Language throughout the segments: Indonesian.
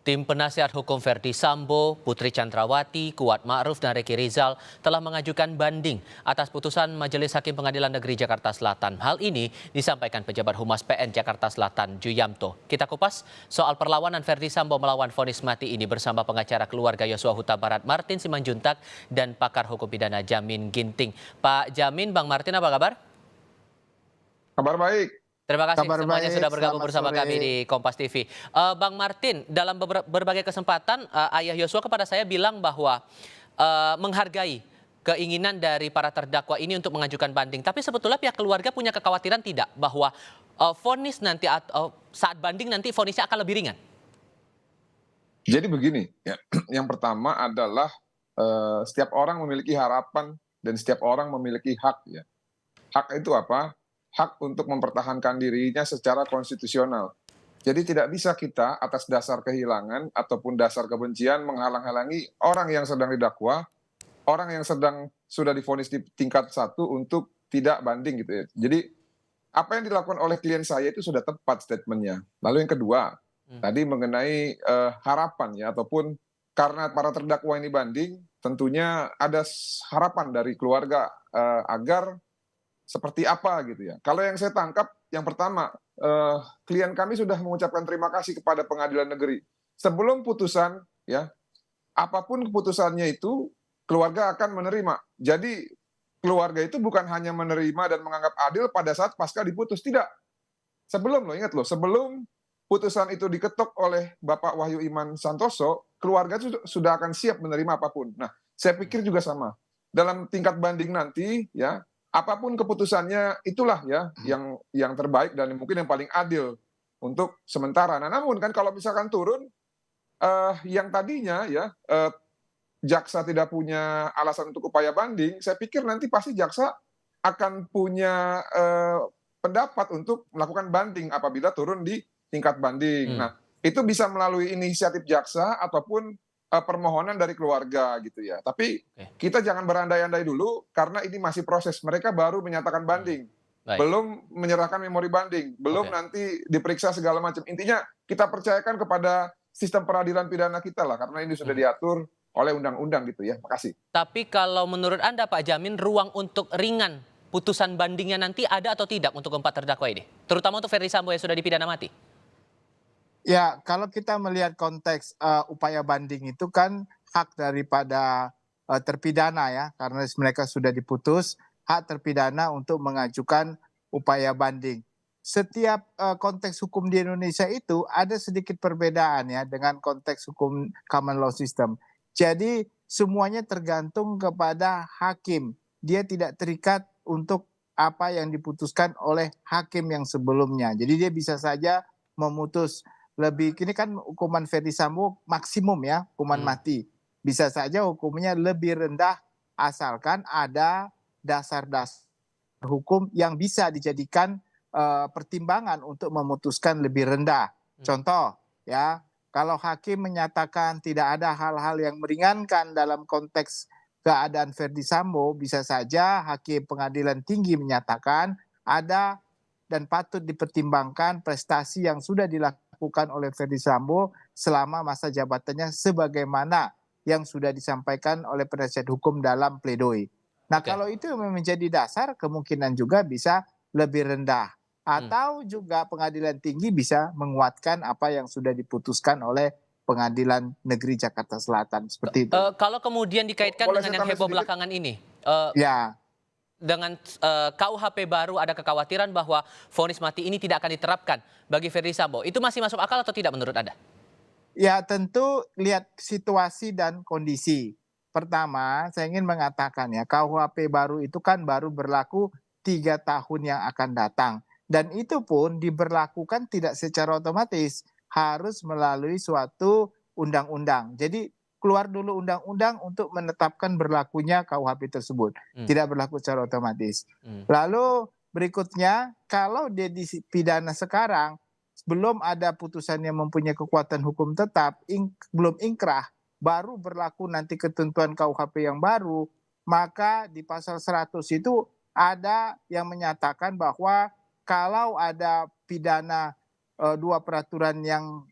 Tim penasihat hukum Verdi Sambo, Putri Chandrawati, Kuat Ma'ruf, dan Reki Rizal telah mengajukan banding atas putusan Majelis Hakim Pengadilan Negeri Jakarta Selatan. Hal ini disampaikan pejabat Humas PN Jakarta Selatan, Juyamto. Kita kupas soal perlawanan Verdi Sambo melawan vonis mati ini bersama pengacara keluarga Yosua Huta Barat Martin Simanjuntak dan pakar hukum pidana Jamin Ginting. Pak Jamin, Bang Martin, apa kabar? Kabar baik. Terima kasih Kabar semuanya baik, sudah bergabung selamat bersama sore. kami di Kompas TV. Bang Martin, dalam berbagai kesempatan ayah Yosua kepada saya bilang bahwa menghargai keinginan dari para terdakwa ini untuk mengajukan banding. Tapi sebetulnya pihak keluarga punya kekhawatiran tidak bahwa vonis nanti saat banding nanti vonisnya akan lebih ringan? Jadi begini, ya. Yang pertama adalah setiap orang memiliki harapan dan setiap orang memiliki hak. Ya. Hak itu apa? Hak untuk mempertahankan dirinya secara konstitusional. Jadi tidak bisa kita atas dasar kehilangan ataupun dasar kebencian menghalang-halangi orang yang sedang didakwa, orang yang sudah divonis di tingkat 1 untuk tidak banding gitu ya. Jadi apa yang dilakukan oleh klien saya itu sudah tepat statementnya. Lalu yang kedua, tadi mengenai harapan ya, ataupun karena para terdakwa ini banding, tentunya ada harapan dari keluarga agar seperti apa gitu ya. Kalau yang saya tangkap, yang pertama, klien kami sudah mengucapkan terima kasih kepada pengadilan negeri. Sebelum putusan, ya, apapun keputusannya itu, keluarga akan menerima. Jadi keluarga itu bukan hanya menerima dan menganggap adil pada saat pasca diputus, tidak. Sebelum, ingat loh, sebelum putusan itu diketok oleh Bapak Wahyu Iman Santoso, keluarga itu sudah akan siap menerima apapun. Nah, saya pikir juga sama. Dalam tingkat banding nanti, ya, apapun keputusannya itulah ya yang terbaik dan mungkin yang paling adil untuk sementara. Nah, namun kan kalau misalkan turun yang tadinya ya jaksa tidak punya alasan untuk upaya banding, saya pikir nanti pasti jaksa akan punya pendapat untuk melakukan banding apabila turun di tingkat banding. Nah, itu bisa melalui inisiatif jaksa ataupun permohonan dari keluarga gitu ya. Tapi kita jangan berandai-andai dulu karena ini masih proses. Mereka baru menyatakan banding, belum menyerahkan memori banding, belum nanti diperiksa segala macam. Intinya kita percayakan kepada sistem peradilan pidana kita lah, karena ini sudah diatur oleh undang-undang gitu ya. Makasih. Tapi kalau menurut Anda Pak Jamin, ruang untuk ringan putusan bandingnya nanti ada atau tidak untuk keempat terdakwa ini? Terutama untuk Verdi Sambo yang sudah dipidana mati. Ya, kalau kita melihat konteks upaya banding itu kan hak daripada terpidana ya, karena mereka sudah diputus, hak terpidana untuk mengajukan upaya banding. Setiap konteks hukum di Indonesia itu ada sedikit perbedaan ya dengan konteks hukum common law system. Jadi semuanya tergantung kepada hakim. Dia tidak terikat untuk apa yang diputuskan oleh hakim yang sebelumnya. Jadi dia bisa saja memutus lebih, ini kan hukuman Verdi Sambo maksimum ya, hukuman mati. Bisa saja hukumnya lebih rendah asalkan ada dasar-dasar hukum yang bisa dijadikan pertimbangan untuk memutuskan lebih rendah. Contoh ya, kalau hakim menyatakan tidak ada hal-hal yang meringankan dalam konteks keadaan Verdi Sambo, bisa saja hakim pengadilan tinggi menyatakan ada dan patut dipertimbangkan prestasi yang sudah dilakukan oleh Verdi Sambo selama masa jabatannya sebagaimana yang sudah disampaikan oleh penasihat hukum dalam pledoi. Nah, kalau itu menjadi dasar, kemungkinan juga bisa lebih rendah. Atau juga pengadilan tinggi bisa menguatkan apa yang sudah diputuskan oleh Pengadilan Negeri Jakarta Selatan. Seperti itu. Kalau kemudian dikaitkan dengan yang heboh belakangan ini, Ya. dengan KUHP baru ada kekhawatiran bahwa vonis mati ini tidak akan diterapkan bagi Verdi Sambo. Itu masih masuk akal atau tidak menurut Anda? Ya, tentu lihat situasi dan kondisi. Pertama, saya ingin mengatakan ya, KUHP baru itu kan baru berlaku 3 tahun yang akan datang. Dan itu pun diberlakukan tidak secara otomatis, harus melalui suatu undang-undang. Jadi keluar dulu undang-undang untuk menetapkan berlakunya KUHP tersebut. Tidak berlaku secara otomatis. Lalu berikutnya, kalau dia dipidana sekarang, belum ada putusan yang mempunyai kekuatan hukum tetap, belum ingkrah, baru berlaku nanti ketentuan KUHP yang baru, maka di pasal 100 itu ada yang menyatakan bahwa kalau ada pidana 2 peraturan yang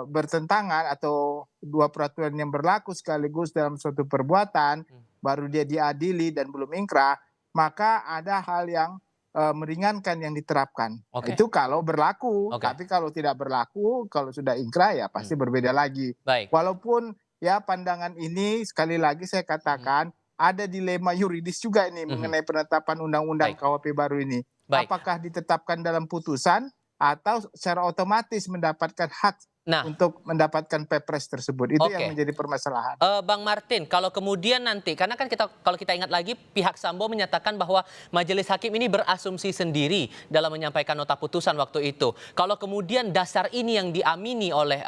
bertentangan atau dua peraturan yang berlaku sekaligus dalam suatu perbuatan, baru dia diadili dan belum ingkrah, maka ada hal yang meringankan yang diterapkan. Oke. Itu kalau berlaku, Oke. tapi kalau tidak berlaku, kalau sudah ingkrah ya pasti berbeda lagi. Baik. Walaupun ya pandangan ini sekali lagi saya katakan ada dilema yuridis juga ini mengenai penetapan undang-undang Baik. KUHP baru ini. Baik. Apakah ditetapkan dalam putusan atau secara otomatis mendapatkan hak Nah, untuk mendapatkan Perpres tersebut. Itu yang Oke. menjadi permasalahan. Bang Martin, kalau kemudian nanti, karena kan kalau kita ingat lagi, pihak Sambo menyatakan bahwa majelis hakim ini berasumsi sendiri dalam menyampaikan nota putusan waktu itu. Kalau kemudian dasar ini yang diamini oleh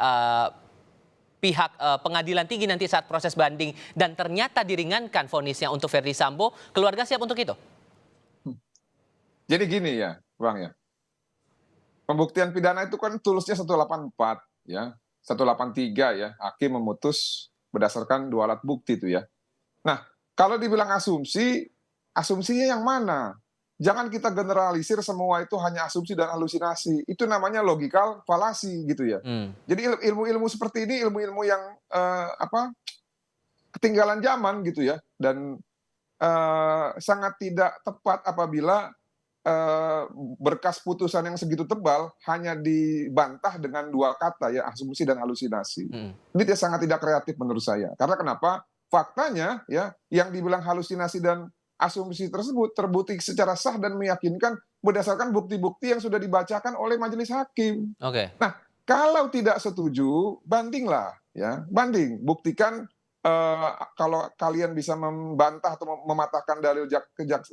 pihak pengadilan tinggi nanti saat proses banding dan ternyata diringankan vonisnya untuk Verdi Sambo, keluarga siap untuk itu? Jadi gini ya, Bang ya. Pembuktian pidana itu kan tulisnya 184 ya, 183 ya. Hakim memutus berdasarkan 2 alat bukti itu ya. Nah, kalau dibilang asumsi, asumsinya yang mana? Jangan kita generalisir semua itu hanya asumsi dan halusinasi. Itu namanya logikal falasi gitu ya. Jadi ilmu-ilmu seperti ini ilmu-ilmu yang ketinggalan zaman gitu ya, dan sangat tidak tepat apabila berkas putusan yang segitu tebal hanya dibantah dengan 2 kata ya, asumsi dan halusinasi. Ini sangat tidak kreatif menurut saya. Karena kenapa? Faktanya ya, yang dibilang halusinasi dan asumsi tersebut terbukti secara sah dan meyakinkan berdasarkan bukti-bukti yang sudah dibacakan oleh majelis hakim. Oke. Nah, kalau tidak setuju, bandinglah ya, banding, buktikan. Kalau kalian bisa membantah atau mematahkan dalil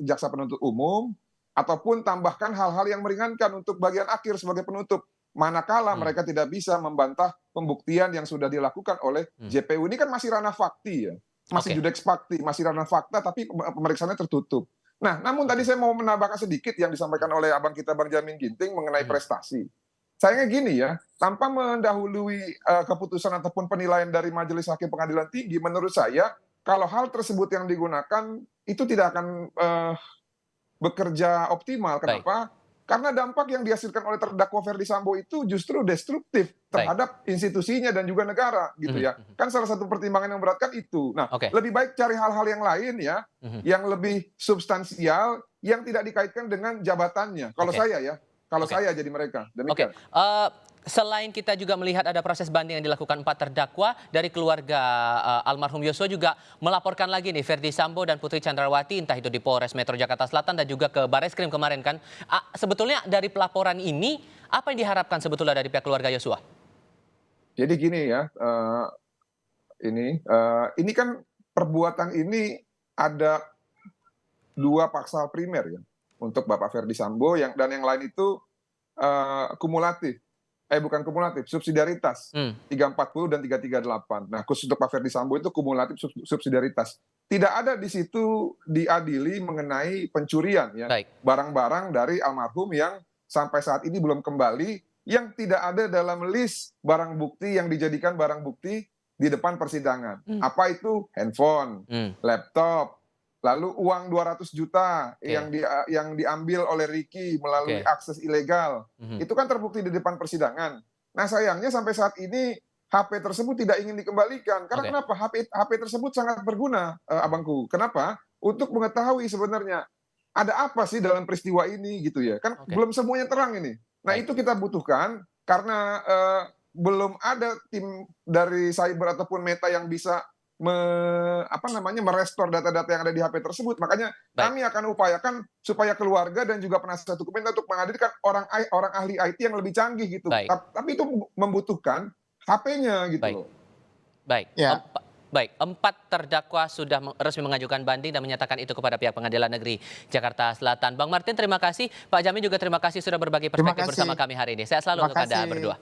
jaksa penuntut umum, ataupun tambahkan hal-hal yang meringankan untuk bagian akhir sebagai penutup. Manakala mereka tidak bisa membantah pembuktian yang sudah dilakukan oleh JPU. Ini kan masih ranah fakti ya. Masih judeks fakti, masih ranah fakta, tapi pemeriksaannya tertutup. Nah, namun tadi saya mau menambahkan sedikit yang disampaikan oleh abang kita Bang Jamin Ginting mengenai prestasi. Sayangnya gini ya, tanpa mendahului keputusan ataupun penilaian dari Majelis Hakim Pengadilan Tinggi, menurut saya, kalau hal tersebut yang digunakan, itu tidak akan bekerja optimal. Kenapa? Karena dampak yang dihasilkan oleh terdakwa Verdi Sambo itu justru destruktif terhadap institusinya dan juga negara gitu ya. Kan salah satu pertimbangan yang berat kan itu. Nah, lebih baik cari hal-hal yang lain ya, yang lebih substansial, yang tidak dikaitkan dengan jabatannya. Kalau saya ya, kalau saya jadi mereka. Demikian. Selain kita juga melihat ada proses banding yang dilakukan 4 terdakwa, dari keluarga almarhum Yosua juga melaporkan lagi nih Verdi Sambo dan Putri Chandrawati, entah itu di Polres Metro Jakarta Selatan dan juga ke Barreskrim kemarin kan. Sebetulnya dari pelaporan ini, apa yang diharapkan sebetulnya dari pihak keluarga Yosua? Jadi gini ya, ini kan perbuatan ini ada 2 pasal primer ya untuk Bapak Verdi Sambo, dan yang lain itu kumulatif. Bukan kumulatif, subsidiaritas. 340 dan 338. Nah, khusus untuk Pak Verdi Sambo itu kumulatif subsidiaritas. Tidak ada di situ diadili mengenai pencurian ya. Barang-barang dari almarhum yang sampai saat ini belum kembali, yang tidak ada dalam list barang bukti yang dijadikan barang bukti di depan persidangan. Apa itu? Handphone, laptop, lalu uang 200 juta yang diambil oleh Ricky melalui akses ilegal. Itu kan terbukti di depan persidangan. Nah, sayangnya sampai saat ini HP tersebut tidak ingin dikembalikan. Karena kenapa? HP tersebut sangat berguna, abangku. Kenapa? Untuk mengetahui sebenarnya ada apa sih dalam peristiwa ini gitu ya. Kan belum semuanya terang ini. Nah, itu kita butuhkan karena belum ada tim dari cyber ataupun Meta yang bisa merestore data-data yang ada di HP tersebut. Makanya kami akan upayakan supaya keluarga dan juga penasihat hukum untuk menghadirkan orang ahli IT yang lebih canggih gitu. Tapi itu membutuhkan HP-nya gitu loh. Baik. 4 terdakwa sudah resmi mengajukan banding dan menyatakan itu kepada pihak Pengadilan Negeri Jakarta Selatan. Bang Martin, terima kasih. Pak Jamin juga terima kasih sudah berbagi perspektif bersama kami hari ini. Sehat selalu untuk Anda berdua.